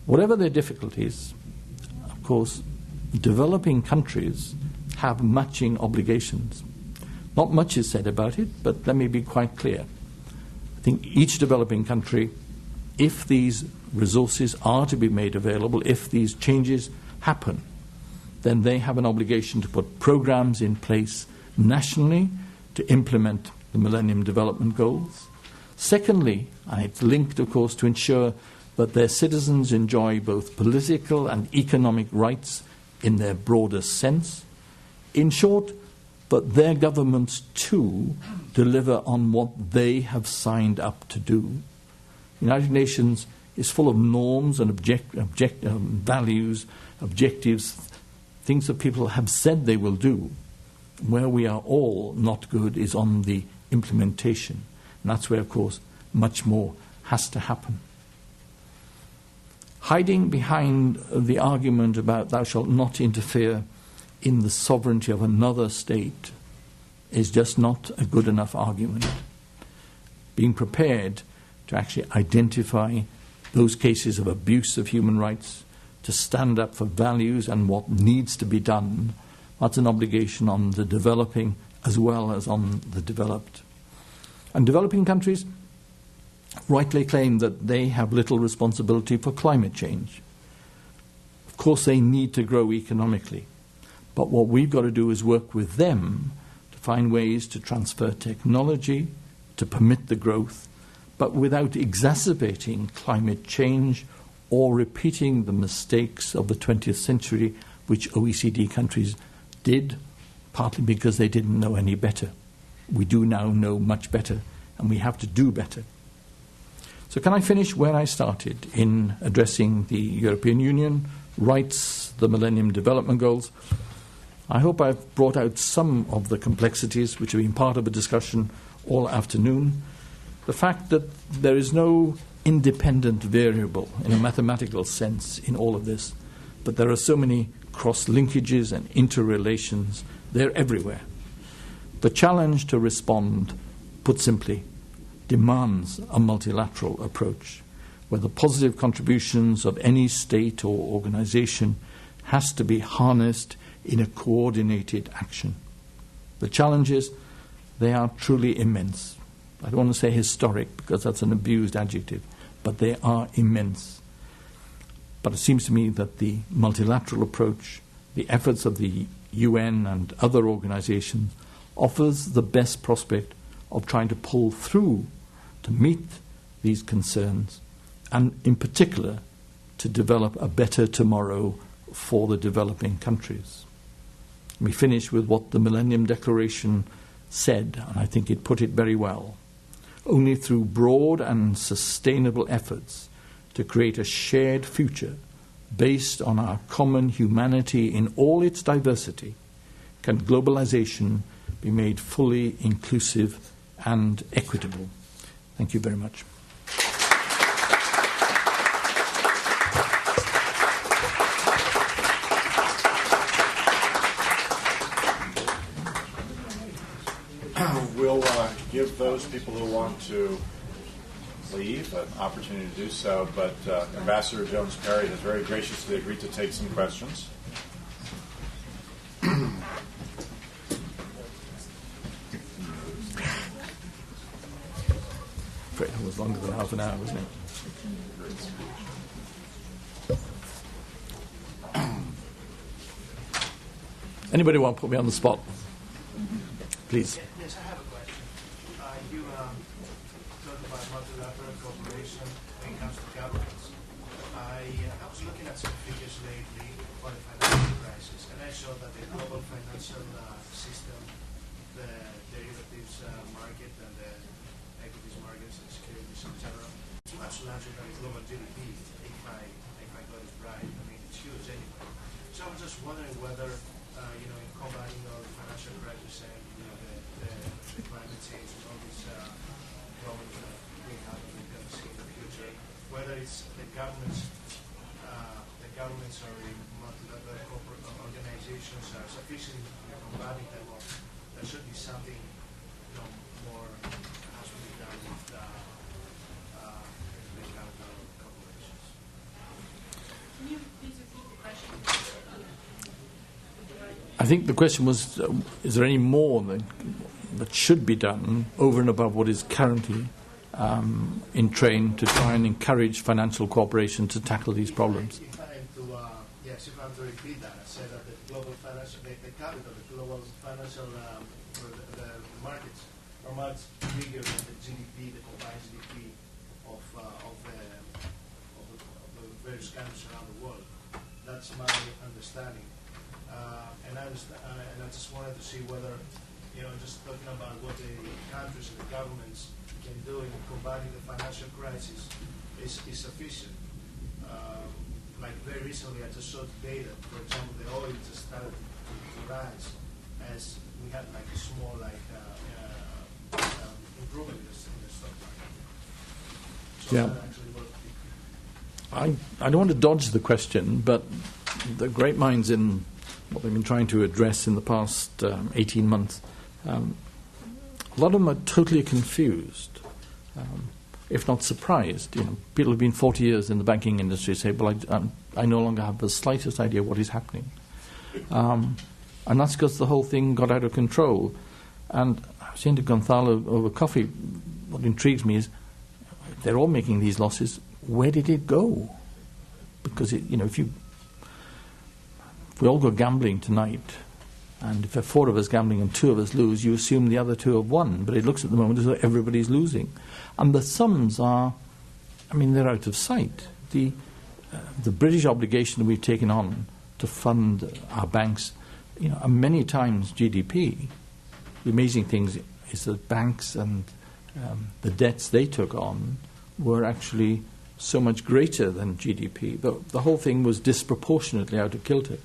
Whatever their difficulties, of course, developing countries have matching obligations. Not much is said about it, but let me be quite clear. I think each developing country, if these resources are to be made available, if these changes happen, then they have an obligation to put programs in place nationally to implement the Millennium Development Goals. Secondly, and it's linked, of course, to ensure that their citizens enjoy both political and economic rights in their broadest sense. In short, but their governments too deliver on what they have signed up to do. The United Nations is full of norms and values, objectives, things that people have said they will do. Where we are all not good is on the implementation. And that's where, of course, much more has to happen. Hiding behind the argument about thou shalt not interfere in the sovereignty of another state is just not a good enough argument. Being prepared to actually identify those cases of abuse of human rights, to stand up for values and what needs to be done, that's an obligation on the developing as well as on the developed. And developing countries rightly claim that they have little responsibility for climate change. Of course, they need to grow economically. But what we've got to do is work with them to find ways to transfer technology, to permit the growth, but without exacerbating climate change or repeating the mistakes of the 20th century, which OECD countries did, partly because they didn't know any better. We do now know much better, and we have to do better. So can I finish where I started in addressing the European Union, rights, the Millennium Development Goals? I hope I've brought out some of the complexities which have been part of the discussion all afternoon. The fact that there is no independent variable in a mathematical sense in all of this, but there are so many cross-linkages and interrelations, they're everywhere. The challenge to respond, put simply, demands a multilateral approach, where the positive contributions of any state or organization has to be harnessed in a coordinated action. The challenges, they are truly immense. I don't want to say historic because that's an abused adjective, but they are immense. But it seems to me that the multilateral approach, the efforts of the UN and other organizations, offers the best prospect of trying to pull through to meet these concerns, and in particular to develop a better tomorrow for the developing countries. We finish with what the Millennium Declaration said, and I think it put it very well. Only through broad and sustainable efforts to create a shared future based on our common humanity in all its diversity can globalization be made fully inclusive and equitable. Thank you very much. We'll give those people who want to leave an opportunity to do so, but Ambassador Jones Parry has very graciously agreed to take some questions. It was longer than half an hour, wasn't it? Anybody want to put me on the spot? Please. Yes, I have a question. You talked about multilateral cooperation when it comes to governments. I was looking at some figures lately for the financial crisis, and I saw that the global financial system, the derivatives market and the equities markets and securities in general, is much larger than the global GDP, if I got it right. I mean, it's huge anyway. So I was just wondering whether, in combining all the financial crisis and the climate change and all these problems that we have and we're going to see in the future, whether it's the governments or the multilateral corporate organizations are sufficient in combating them, or there should be something more has to be done with the capital corporations. Can you please repeat the question? I think the question was, is there any more that should be done over and above what is currently in train to try and encourage financial cooperation to tackle these problems? If I am to repeat that, I said that the global financial, the capital, the global financial, the markets are much bigger than the GDP, the combined GDP of the various countries around the world. That's my understanding. And I just wanted to see whether, just talking about what the countries and the governments can do in combating the financial crisis is sufficient. Like very recently, I just saw data. For example, the oil just started to rise as we had like a small improvement in the stock market. So Yeah. that actually worked. I don't want to dodge the question, but the great minds in what they've been trying to address in the past 18 months, a lot of them are totally confused, if not surprised. People who've been 40 years in the banking industry say, well, I no longer have the slightest idea what is happening. And that's because the whole thing got out of control. And I was saying to Gonzalo over coffee, what intrigues me is, if they're all making these losses, where did it go? Because, if we all go gambling tonight, and if there are 4 of us gambling and 2 of us lose, you assume the other 2 have won. But it looks at the moment as though everybody's losing. And the sums are, they're out of sight. The British obligation that we've taken on to fund our banks, are many times GDP. The amazing thing is that banks and the debts they took on were actually so much greater than GDP. The whole thing was disproportionately out of kilter.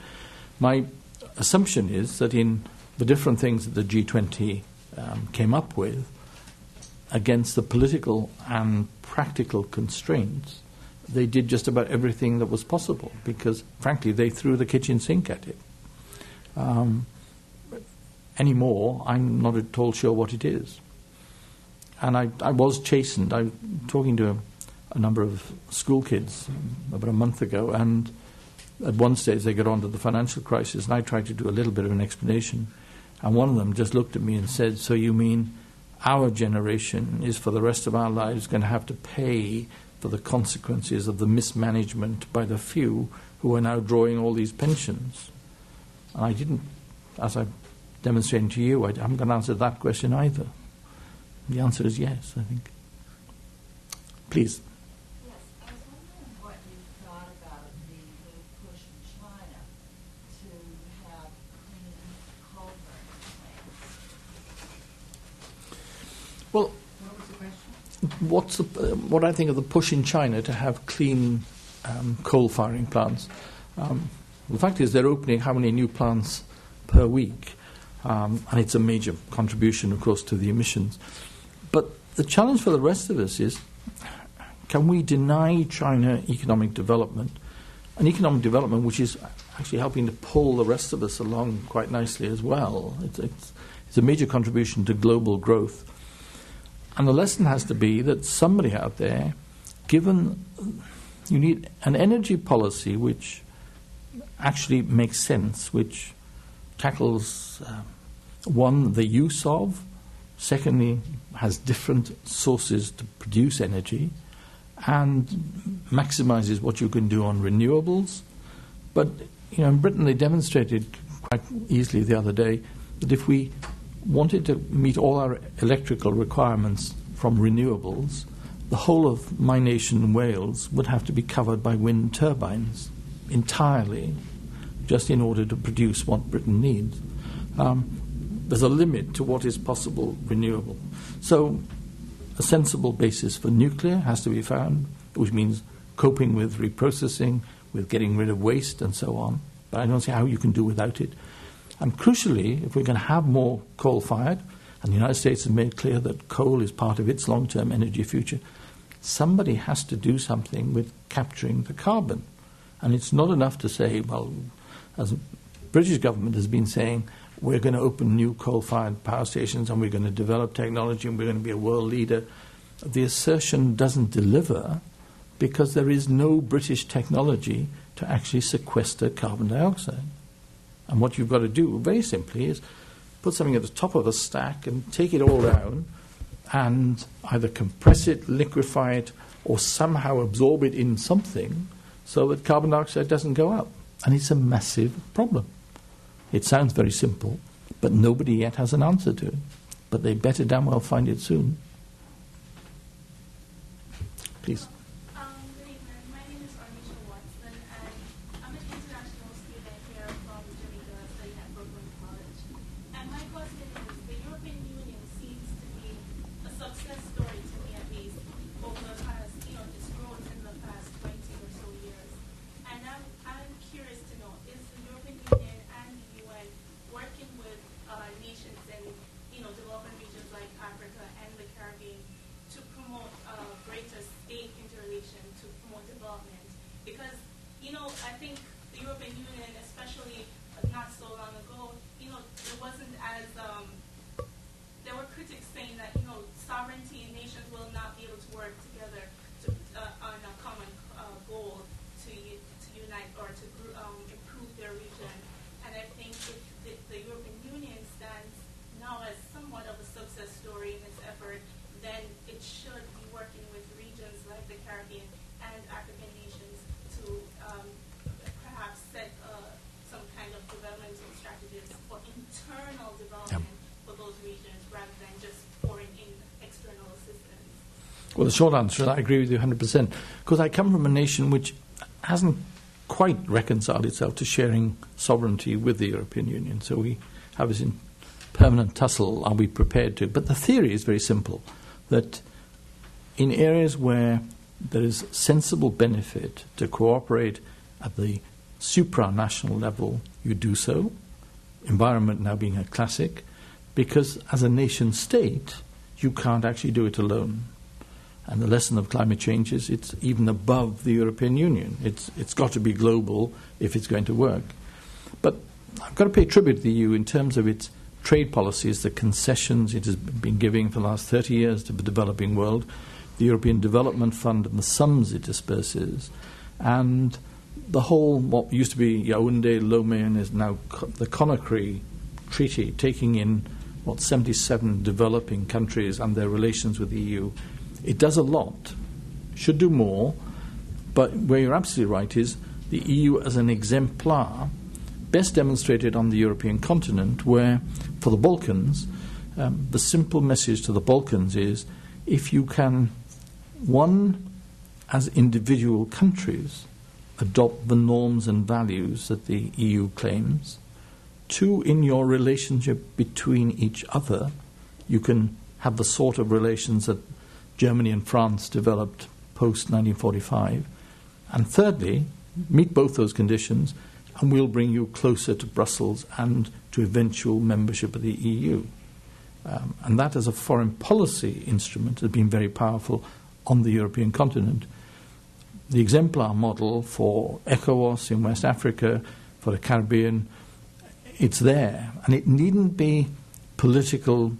My assumption is that in the different things that the G20 came up with, against the political and practical constraints, they did just about everything that was possible because, frankly, they threw the kitchen sink at it. Anymore, I'm not at all sure what it is. And I was chastened. I was talking to a number of school kids about a month ago, and at one stage they got onto the financial crisis, and I tried to do a little bit of an explanation. And one of them just looked at me and said, so you mean our generation is for the rest of our lives going to have to pay for the consequences of the mismanagement by the few who are now drawing all these pensions? And I didn't, as I demonstrated to you, I haven't going to answer that question either. The answer is yes, I think. Please. Yes, I was wondering what you thought about the new push in China to have clean coal burning plants. Well, What was the question? what I think of the push in China to have clean coal-firing plants. The fact is they're opening how many new plants per week, and it's a major contribution, of course, to the emissions. But the challenge for the rest of us is, can we deny China economic development, an economic development which is actually helping to pull the rest of us along quite nicely as well? It's a major contribution to global growth. And the lesson has to be that somebody out there, given you need an energy policy which actually makes sense, which tackles, one, the use of, secondly, has different sources to produce energy, and maximizes what you can do on renewables. But in Britain they demonstrated quite easily the other day that if we wanted to meet all our electrical requirements from renewables, the whole of my nation, Wales, would have to be covered by wind turbines entirely, just in order to produce what Britain needs. There's a limit to what is possible renewable. So a sensible basis for nuclear has to be found, which means coping with reprocessing, with getting rid of waste and so on. But I don't see how you can do without it. And crucially, if we're going to have more coal-fired, and the United States has made clear that coal is part of its long-term energy future, somebody has to do something with capturing the carbon. And it's not enough to say, well, as the British government has been saying, we're going to open new coal-fired power stations and we're going to develop technology and we're going to be a world leader. The assertion doesn't deliver because there is no British technology to actually sequester carbon dioxide. And what you've got to do, very simply, is put something at the top of a stack and take it all down and either compress it, liquefy it, or somehow absorb it in something so that carbon dioxide doesn't go up. And it's a massive problem. It sounds very simple, but nobody yet has an answer to it. But they better damn well find it soon. Please. Good evening. My name is Archbishop of Wales, and I'm an international student here from Jamaica studying at Brooklyn College. And my question is, the European Union seems to be a success story to me at least over the past, its growth in the past 20 or so years. And I'm curious to know, is the European Union and the UN working with nations in, developing regions like Africa and the Caribbean to promote greater state interrelation to promote development? Because, I think the European Union, especially not so long ago, it wasn't as, there were critics saying that, sovereignty nations will not be able to work together on a common goal to unite or to improve their region. And I think if the European Union stands now as somewhat of a success story in its effort, then it should be working with regions like the Caribbean and African nations to perhaps set some kind of developmental strategies for internal development for those regions rather than just pouring in external assistance. Well, the short answer is I agree with you 100%, because I come from a nation which hasn't quite reconciled itself to sharing sovereignty with the European Union. So we have this in permanent tussle, are we prepared to? But the theory is very simple, that in areas where there is sensible benefit to cooperate at the supranational level, you do so, environment now being a classic, because as a nation state, you can't actually do it alone. And the lesson of climate change is it's even above the European Union. It's got to be global if it's going to work. But I've got to pay tribute to the EU in terms of its trade policies, the concessions it has been giving for the last 30 years to the developing world, the European Development Fund and the sums it disperses, and the whole, what used to be Yaoundé, Lomé, and is now the Conakry Treaty, taking in, 77 developing countries and their relations with the EU. It does a lot should do more, but where you're absolutely right is the EU as an exemplar, best demonstrated on the European continent, where, for the Balkans, the simple message to the Balkans is, if you can, one, as individual countries, adopt the norms and values that the EU claims, two, in your relationship between each other, you can have the sort of relations that Germany and France developed post-1945, and thirdly, meet both those conditions, and we'll bring you closer to Brussels and to eventual membership of the EU. And that, as a foreign policy instrument, has been very powerful on the European continent. The exemplar model for ECOWAS in West Africa, for the Caribbean, it's there. And it needn't be political,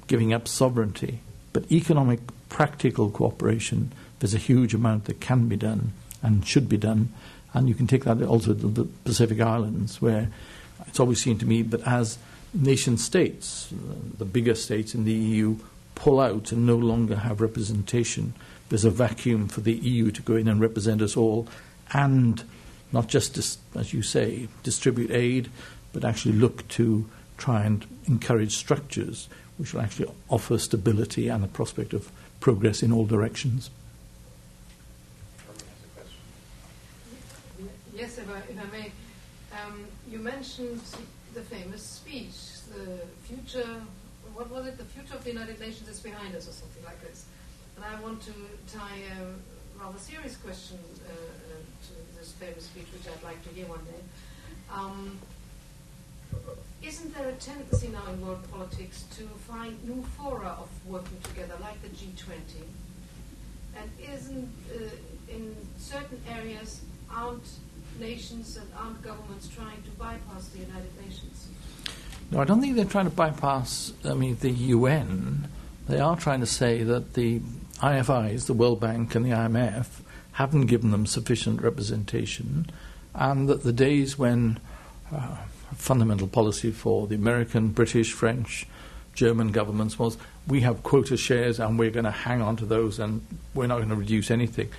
giving up sovereignty, but economic, practical cooperation. There's a huge amount that can be done and should be done. And you can take that also to the Pacific Islands, where it's always seemed to me that as nation states, the bigger states in the EU, pull out and no longer have representation, there's a vacuum for the EU to go in and represent us all, and not just, as you say, distribute aid, but actually look to try and encourage structures which will actually offer stability and a prospect of progress in all directions. Yes, if I may. You mentioned the famous speech, the future, what was it? The future of the United Nations is behind us, or something like this. And I want to tie a rather serious question to this famous speech, which I'd like to hear one day. Isn't there a tendency now in world politics to find new fora of working together, like the G20? And isn't, in certain areas, aren't nations and aren't governments trying to bypass the United Nations? No, I don't think they're trying to bypass, the UN. They are trying to say that the IFIs, the World Bank and the IMF, haven't given them sufficient representation, and that the days when fundamental policy for the American, British, French, German governments was, we have quota shares and we're going to hang on to those and we're not going to reduce anything.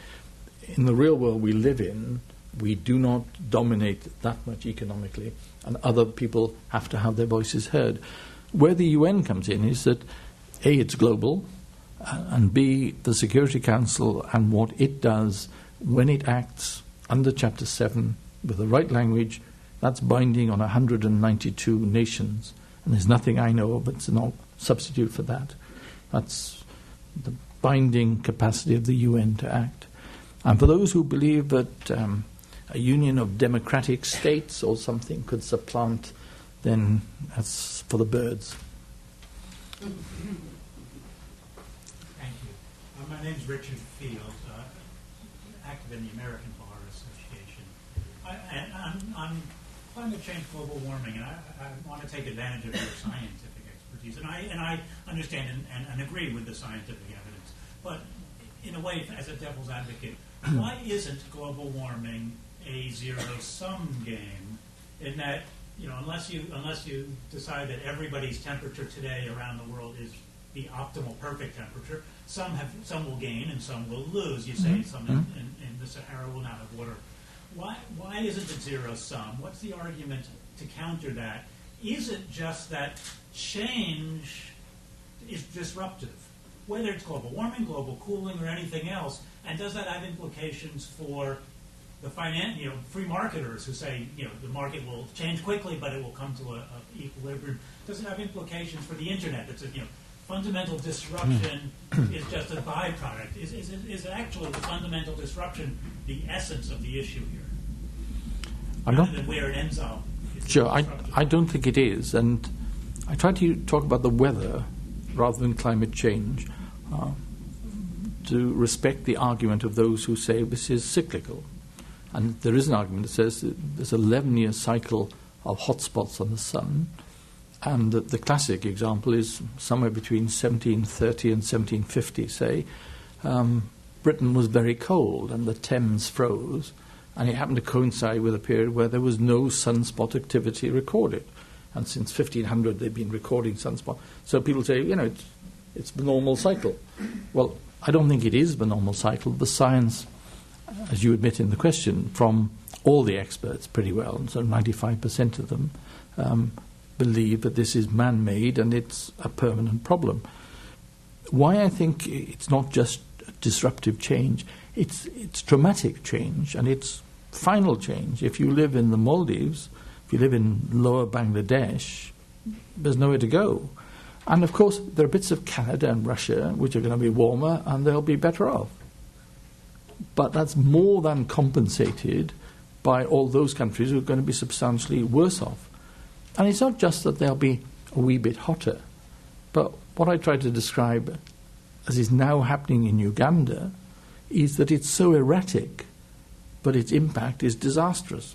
In the real world we live in, we do not dominate that much economically, and other people have to have their voices heard. Where the UN comes in is that, A, it's global, and B, the Security Council and what it does when it acts under Chapter 7 with the right language, that's binding on 192 nations. And there's nothing I know of that's no substitute for that. That's the binding capacity of the UN to act. And for those who believe that a union of democratic states or something could supplant, then that's for the birds. Thank you. My name is Richard Field, active in the American Bar Association. I'm climate change, global warming, and I want to take advantage of your scientific expertise. And I understand and agree with the scientific evidence. But in a way, as a devil's advocate, why isn't global warming a zero-sum game? In that, unless you decide that everybody's temperature today around the world is the optimal perfect temperature, some will gain and some will lose. You say some in the Sahara will not have water. Why isn't it zero-sum? What's the argument to counter that? Is it just that change is disruptive? Whether it's global warming, global cooling, or anything else, and does that have implications for the free marketers who say, the market will change quickly, but it will come to a equilibrium? Does it have implications for the internet? That's fundamental disruption is just a byproduct. Is actually the fundamental disruption the essence of the issue here? Rather than where it ends up. Sure, I don't think it is. And I try to talk about the weather rather than climate change to respect the argument of those who say this is cyclical. And there is an argument that says that there's an 11-year cycle of hotspots on the sun, and that the classic example is somewhere between 1730 and 1750, say. Britain was very cold and the Thames froze, and it happened to coincide with a period where there was no sunspot activity recorded. And since 1500 they've been recording sunspot. So people say, it's the normal cycle. Well, I don't think it is the normal cycle. The science, as you admit in the question, from all the experts pretty well, and so 95% of them believe that this is man-made and it's a permanent problem. Why I think it's not just disruptive change, it's dramatic change, and it's final change. If you live in the Maldives, if you live in lower Bangladesh, there's nowhere to go. And of course, there are bits of Canada and Russia which are going to be warmer and they'll be better off. But that's more than compensated by all those countries who are going to be substantially worse off. And it's not just that they'll be a wee bit hotter, but what I try to describe as is now happening in Uganda is that it's so erratic, but its impact is disastrous.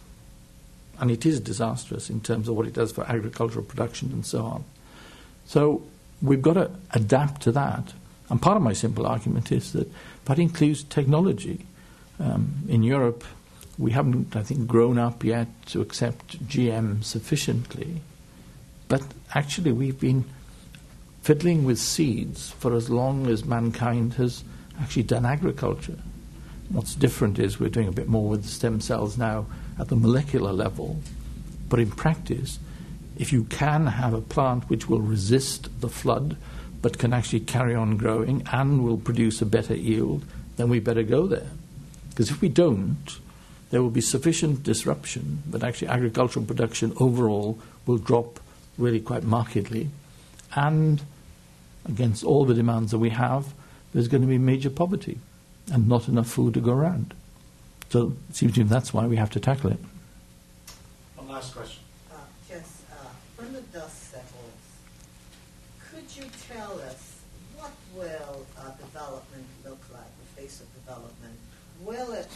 And it is disastrous in terms of what it does for agricultural production and so on. So we've got to adapt to that. And part of my simple argument is that includes technology. In Europe, we haven't, I think, grown up yet to accept GM sufficiently. But actually, we've been fiddling with seeds for as long as mankind has actually done agriculture. What's different is we're doing a bit more with stem cells now at the molecular level. But in practice, if you can have a plant which will resist the flood but can actually carry on growing and will produce a better yield, then we better go there. Because if we don't, there will be sufficient disruption that actually agricultural production overall will drop really quite markedly. And against all the demands that we have, there's going to be major poverty and not enough food to go around. So it seems to me that's why we have to tackle it. One last question. Yes, when the dust settles, could you tell us what will development look like, the face of development? Will it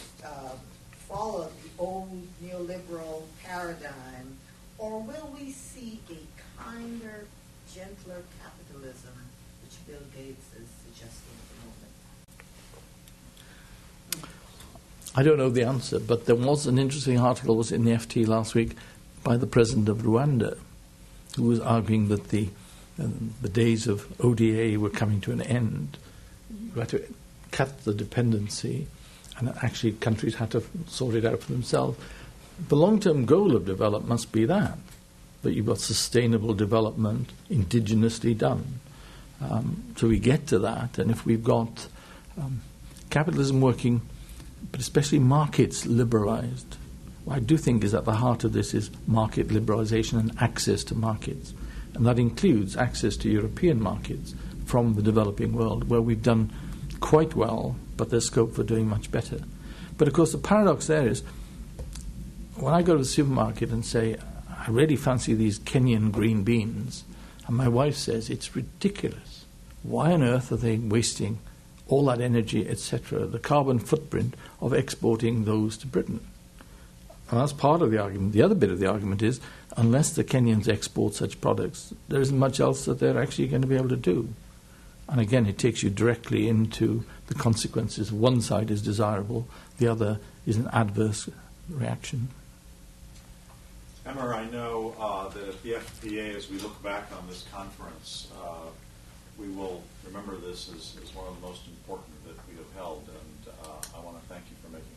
follow the old neoliberal paradigm, or will we see a kinder, gentler capitalism, which Bill Gates is suggesting at the moment? I don't know the answer, but there was an interesting article was in the FT last week by the president of Rwanda, who was arguing that the days of ODA were coming to an end. You had to cut the dependency, and actually countries had to sort it out for themselves. The long-term goal of development must be that you've got sustainable development, indigenously done. So we get to that, and if we've got capitalism working, but especially markets liberalized, what I do think is at the heart of this is market liberalization and access to markets. And that includes access to European markets from the developing world, where we've done quite well, but there's scope for doing much better. But of course the paradox there is, when I go to the supermarket and say, I really fancy these Kenyan green beans, and my wife says, it's ridiculous. Why on earth are they wasting all that energy, etc., the carbon footprint of exporting those to Britain? And that's part of the argument. The other bit of the argument is, unless the Kenyans export such products, there isn't much else that they're actually going to be able to do. And again, it takes you directly into the consequences. One side is desirable, the other is an adverse reaction. Emyr, I know that the FPA, as we look back on this conference, we will remember this as one of the most important that we have held, and I want to thank you for making